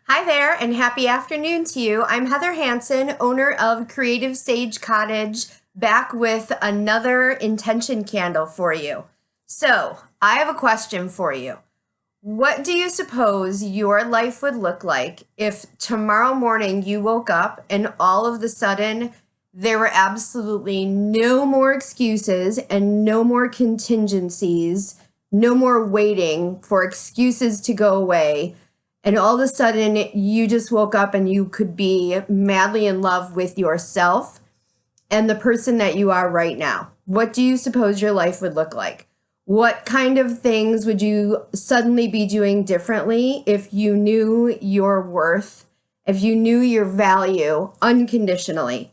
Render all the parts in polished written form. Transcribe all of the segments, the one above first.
Hi there, and happy afternoon to you. I'm Heather Hansen, owner of Creative Sage Cottage, back with another intention candle for you. So, I have a question for you. What do you suppose your life would look like if tomorrow morning you woke up and all of a sudden there were absolutely no more excuses and no more contingencies, no more waiting for excuses to go away? And all of a sudden, you just woke up and you could be madly in love with yourself and the person that you are right now. What do you suppose your life would look like? What kind of things would you suddenly be doing differently if you knew your worth, if you knew your value unconditionally?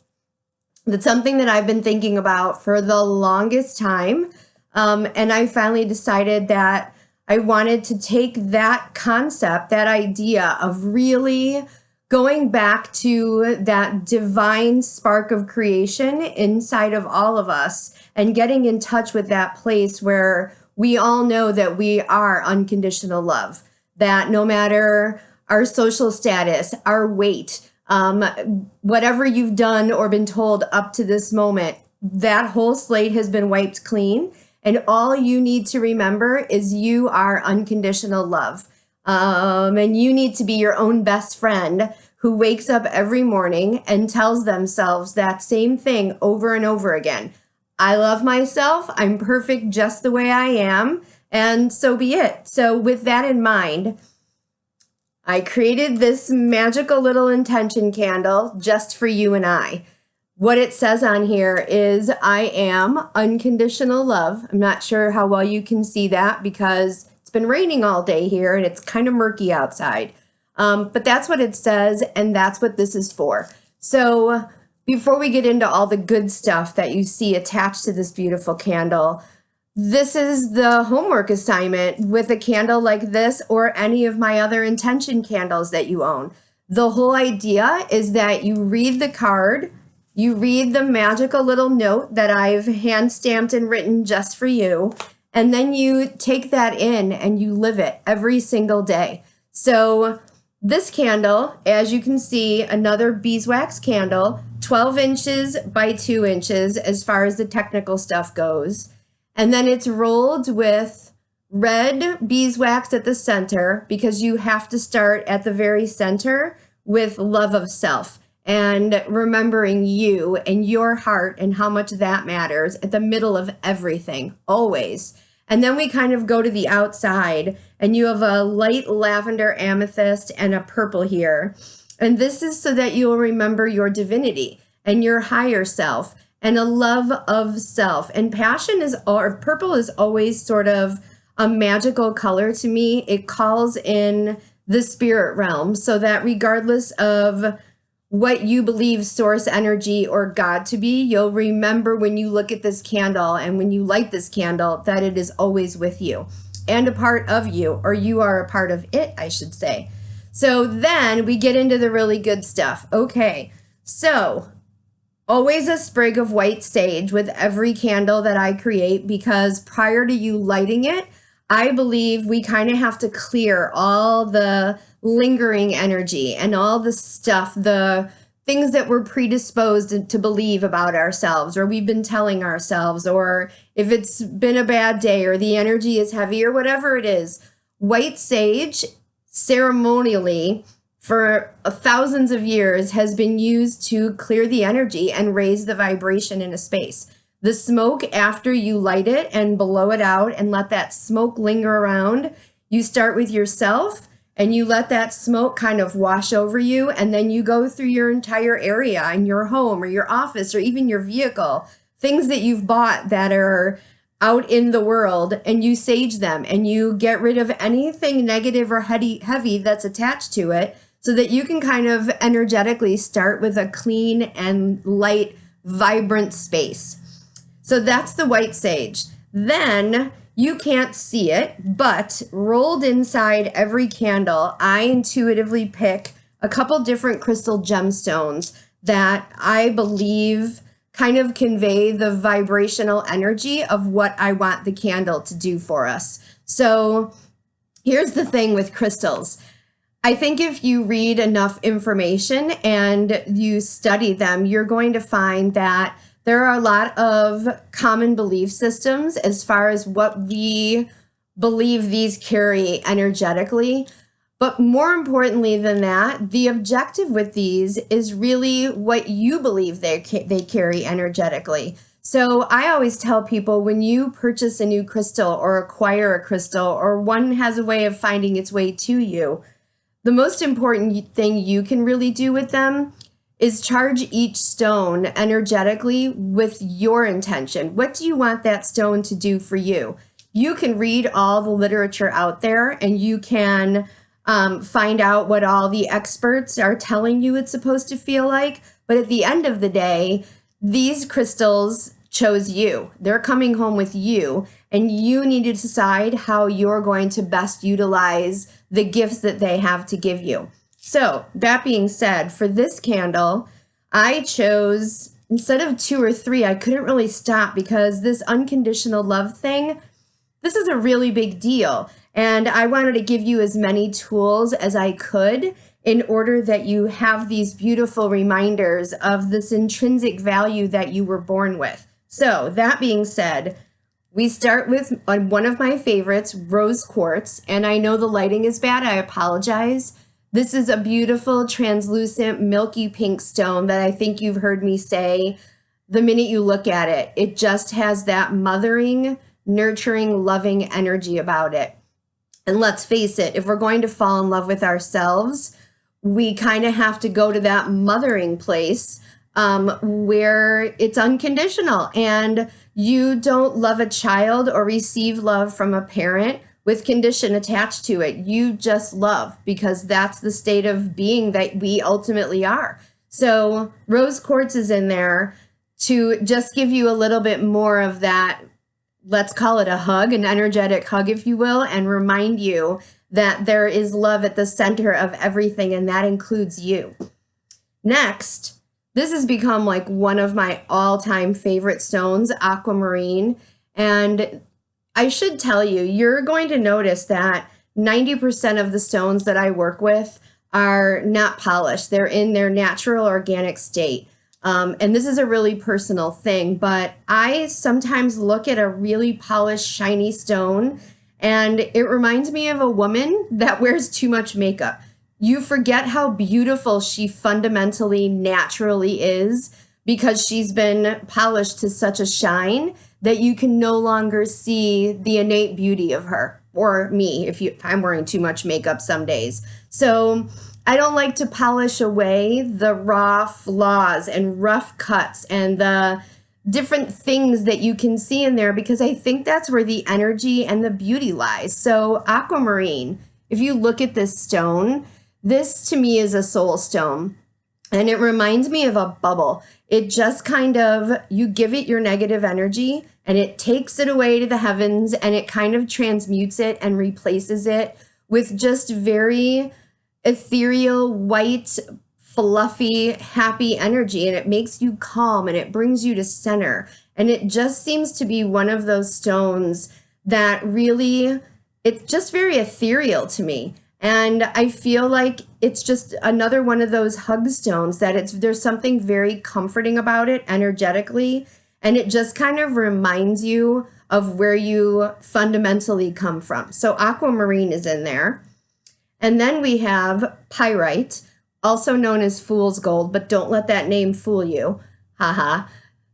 That's something that I've been thinking about for the longest time. And I finally decided that I wanted to take that concept, that idea of really going back to that divine spark of creation inside of all of us and getting in touch with that place where we all know that we are unconditional love, that no matter our social status, our weight, whatever you've done or been told up to this moment, that whole slate has been wiped clean. And all you need to remember is you are unconditional love. And you need to be your own best friend who wakes up every morning and tells themselves that same thing over and over again. I love myself. I'm perfect just the way I am. And so be it. So with that in mind, I created this magical little intention candle just for you and I. What it says on here is, I am unconditional love. I'm not sure how well you can see that because it's been raining all day here and it's kind of murky outside. But that's what it says, and that's what this is for. So before we get into all the good stuff that you see attached to this beautiful candle, this is the homework assignment with a candle like this or any of my other intention candles that you own. The whole idea is that you read the card, you read the magical little note that I've hand stamped and written just for you, and then you take that in and you live it every single day. So this candle, as you can see, another beeswax candle, 12 inches by 2 inches as far as the technical stuff goes. And then it's rolled with red beeswax at the center because you have to start at the very center with love of self and remembering you and your heart and how much that matters at the middle of everything, always. And then we kind of go to the outside and you have a light lavender amethyst and a purple here. And this is so that you'll remember your divinity and your higher self and a love of self. And passion is, or purple is always sort of a magical color to me. It calls in the spirit realm so that regardless of what you believe source energy or God to be, you'll remember when you look at this candle and when you light this candle that it is always with you and a part of you, or you are a part of it, I should say. So then we get into the really good stuff. Okay, so always a sprig of white sage with every candle that I create, because prior to you lighting it, I believe we kind of have to clear all the lingering energy and all the stuff, the things that we're predisposed to believe about ourselves, or we've been telling ourselves, or if it's been a bad day or the energy is heavy or whatever it is. White sage ceremonially for thousands of years has been used to clear the energy and raise the vibration in a space. The smoke, after you light it and blow it out and let that smoke linger around, you start with yourself and you let that smoke kind of wash over you, and then you go through your entire area in your home or your office or even your vehicle, things that you've bought that are out in the world, and you sage them and you get rid of anything negative or heavy that's attached to it so that you can kind of energetically start with a clean and light, vibrant space. So that's the white sage. Then you can't see it, but rolled inside every candle, I intuitively pick a couple different crystal gemstones that I believe kind of convey the vibrational energy of what I want the candle to do for us. So here's the thing with crystals. I think if you read enough information and you study them, you're going to find that there are a lot of common belief systems as far as what we believe these carry energetically. But more importantly than that, the objective with these is really what you believe they carry energetically. So I always tell people, when you purchase a new crystal or acquire a crystal, or one has a way of finding its way to you, the most important thing you can really do with them is charge each stone energetically with your intention. What do you want that stone to do for you? You can read all the literature out there, and you can find out what all the experts are telling you it's supposed to feel like. But at the end of the day, these crystals chose you. They're coming home with you, and you need to decide how you're going to best utilize the gifts that they have to give you. So that being said, for this candle, I chose, instead of 2 or 3, I couldn't really stop, because this unconditional love thing, this is a really big deal. And I wanted to give you as many tools as I could in order that you have these beautiful reminders of this intrinsic value that you were born with. So that being said, we start with one of my favorites, rose quartz. And I know the lighting is bad. I apologize. This is a beautiful, translucent, milky pink stone that I think you've heard me say the minute you look at it. It just has that mothering, nurturing, loving energy about it. And let's face it, if we're going to fall in love with ourselves, we kind of have to go to that mothering place where it's unconditional, and you don't love a child or receive love from a parent with condition attached to it. You just love, because that's the state of being that we ultimately are. So rose quartz is in there to just give you a little bit more of that, let's call it a hug, an energetic hug, if you will, and remind you that there is love at the center of everything, and that includes you. Next, this has become like one of my all-time favorite stones, aquamarine. And I should tell you, you're going to notice that 90% of the stones that I work with are not polished. They're in their natural organic state. And this is a really personal thing, but I sometimes look at a really polished, shiny stone, and it reminds me of a woman that wears too much makeup. You forget how beautiful she fundamentally, naturally is, because she's been polished to such a shine that you can no longer see the innate beauty of her, or me, if I'm wearing too much makeup some days. So I don't like to polish away the raw flaws and rough cuts and the different things that you can see in there, because I think that's where the energy and the beauty lies. So aquamarine, if you look at this stone, this to me is a soul stone, and it reminds me of a bubble. It just kind of, you give it your negative energy and it takes it away to the heavens, and it kind of transmutes it and replaces it with just very ethereal, white, fluffy, happy energy, and it makes you calm and it brings you to center. And it just seems to be one of those stones that really, it's just very ethereal to me. And I feel like it's just another one of those hug stones that there's something very comforting about it energetically. And it just kind of reminds you of where you fundamentally come from. So aquamarine is in there. And then we have pyrite, also known as fool's gold, but don't let that name fool you. Haha.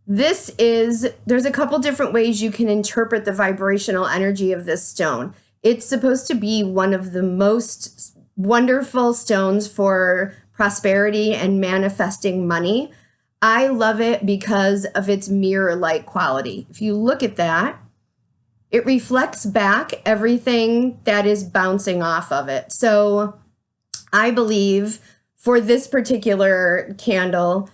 There's a couple different ways you can interpret the vibrational energy of this stone. It's supposed to be one of the most wonderful stones for prosperity and manifesting money. I love it because of its mirror-like quality. If you look at that, it reflects back everything that is bouncing off of it. So I believe for this particular candle,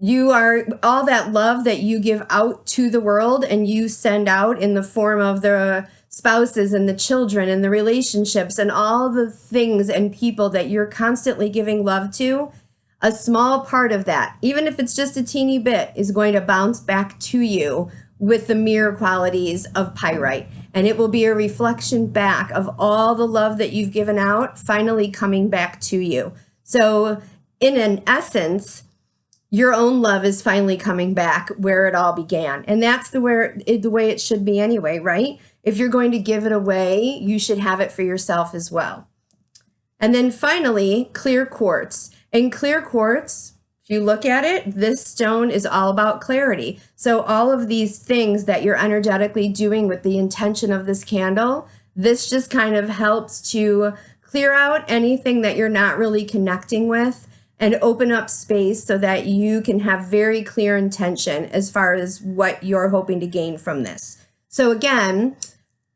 you are all that love that you give out to the world and you send out in the form of the spouses and the children and the relationships and all the things and people that you're constantly giving love to. A small part of that, even if it's just a teeny bit, is going to bounce back to you with the mirror qualities of pyrite. And it will be a reflection back of all the love that you've given out finally coming back to you. So in an essence, your own love is finally coming back where it all began. And that's the way it should be anyway, right? If you're going to give it away, you should have it for yourself as well. And then finally, clear quartz. And clear quartz, if you look at it, this stone is all about clarity. So all of these things that you're energetically doing with the intention of this candle, this just kind of helps to clear out anything that you're not really connecting with and open up space so that you can have very clear intention as far as what you're hoping to gain from this. So again,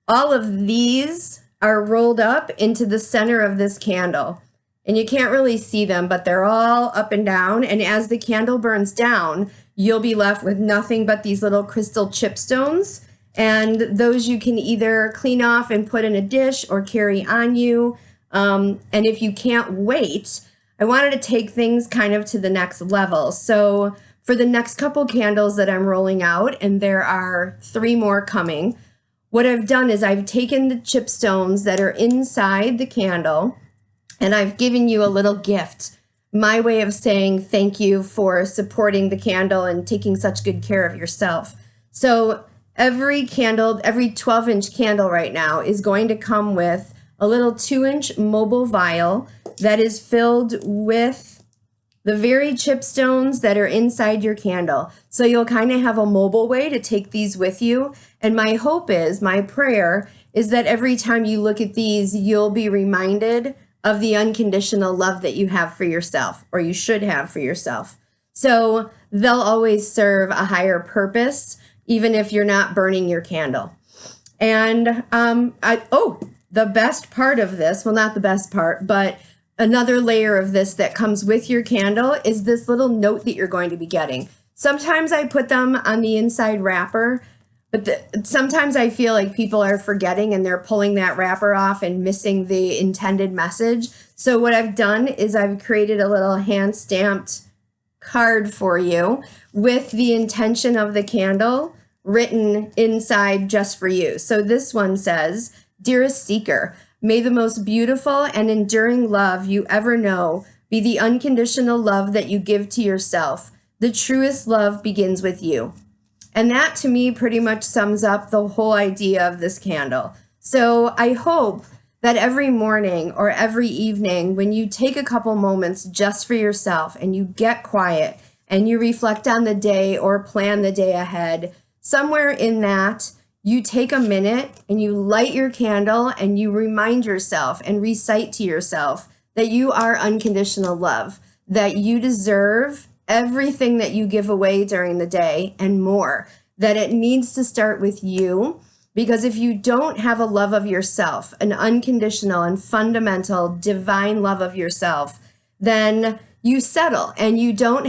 all of these are rolled up into the center of this candle. And you can't really see them, but they're all up and down. And as the candle burns down, you'll be left with nothing but these little crystal chipstones. And those you can either clean off and put in a dish or carry on you. And if you can't wait, I wanted to take things kind of to the next level. So for the next couple candles that I'm rolling out, and there are 3 more coming, what I've done is I've taken the chipstones that are inside the candle, and I've given you a little gift, my way of saying thank you for supporting the candle and taking such good care of yourself. So every candle, every 12-inch candle right now is going to come with a little 2-inch mobile vial that is filled with the very chipstones that are inside your candle. So you'll kind of have a mobile way to take these with you. And my hope is, my prayer is that every time you look at these, you'll be reminded of the unconditional love that you have for yourself, or you should have for yourself. So they'll always serve a higher purpose, even if you're not burning your candle. And the best part of this, well, not the best part, but another layer of this that comes with your candle is this little note that you're going to be getting. Sometimes I put them on the inside wrapper, but sometimes I feel like people are forgetting and they're pulling that wrapper off and missing the intended message. So what I've done is I've created a little hand-stamped card for you with the intention of the candle written inside just for you. So this one says, "Dearest Seeker, may the most beautiful and enduring love you ever know be the unconditional love that you give to yourself. The truest love begins with you." And that to me pretty much sums up the whole idea of this candle. So I hope that every morning or every evening when you take a couple moments just for yourself and you get quiet and you reflect on the day or plan the day ahead, somewhere in that, you take a minute and you light your candle and you remind yourself and recite to yourself that you are unconditional love, that you deserve everything that you give away during the day and more, that it needs to start with you. Because if you don't have a love of yourself, an unconditional and fundamental divine love of yourself, then you settle and you don't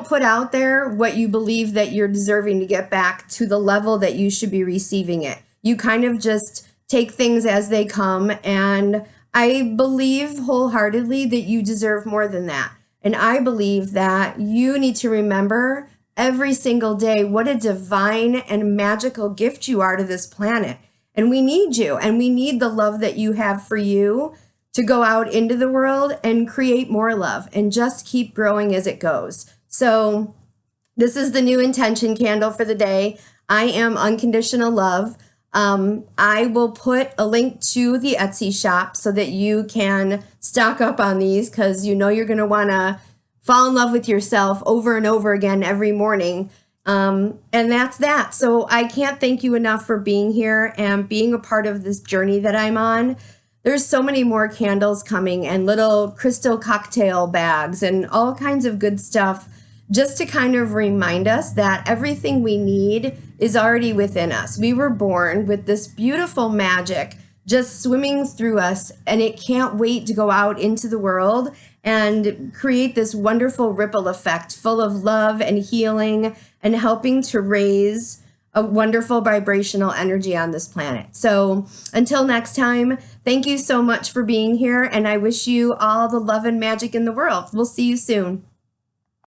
put out there what you believe that you're deserving to get back to the level that you should be receiving it. You kind of just take things as they come. And I believe wholeheartedly that you deserve more than that. And I believe that you need to remember every single day what a divine and magical gift you are to this planet. And we need you, and we need the love that you have for you to go out into the world and create more love and just keep growing as it goes. So this is the new intention candle for the day. I am unconditional love. I will put a link to the Etsy shop so that you can stock up on these, because you know you're going to want to fall in love with yourself over and over again every morning. And that's that. So I can't thank you enough for being here and being a part of this journey that I'm on. There's so many more candles coming and little crystal cocktail bags and all kinds of good stuff, just to kind of remind us that everything we need is already within us. We were born with this beautiful magic just swimming through us, and it can't wait to go out into the world and create this wonderful ripple effect full of love and healing and helping to raise a wonderful vibrational energy on this planet. So until next time, thank you so much for being here, and I wish you all the love and magic in the world. We'll see you soon.